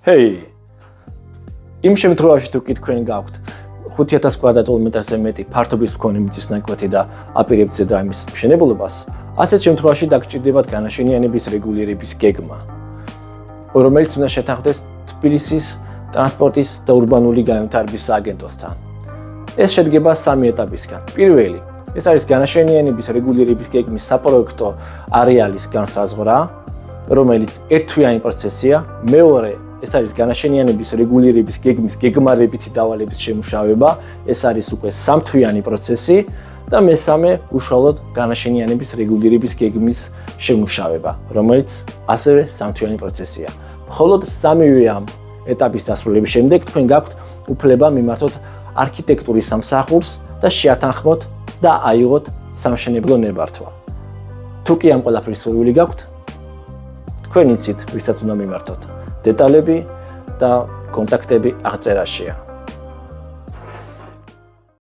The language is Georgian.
ჰეი, იმ შემთხვევაში თუ კი თქვენ გაქვთ 5000 კვადრატულ მეტრზე მეტი ფართობის მქონე მიწის ნაკვეთი და აპირებთ ზედაიმის მშენებლობას, ასეთ შემთხვევაში დაგჭირდებათ განაშენიანების რეგულირების გეგმა, რომელიც უნდა შეთანხმდეს თბილისის ტრანსპორტის და ურბანული განვითარების სააგენტოსთან. ეს შედგება 3 ეტაპისგან. პირველი, ეს არის განაშენიანების რეგულირების გეგმის საპროექტო არეალის განსაზღვრა, რომელიც ერთთვიანი პროცესია. მეორე, ეს არის განაშენიანების რეგულირების გეგმის გეგმარებითი დავალების შემუშავება, ეს არის უკვე 3-თვიანი პროცესი და მესამე, უშუალოდ განაშენიანების რეგულირების გეგმის შემუშავება, რომელიც ასევე 3-თვიანი პროცესია. მხოლოდ 3-ვე ამ ეტაპის დასრულების შემდეგ თქვენ გაქვთ უფლება მიმართოთ არქიტექტურის სამსახურს და შეათანხმოთ და აიღოთ სამშენებლო ნებართვა. თუ კი ამ ყველაფრის სურვილი გაქვთ, თქვენ იცით, ვისაც უნდა მიმართოთ. დეტალები და კონტაქტები აღწერაშია.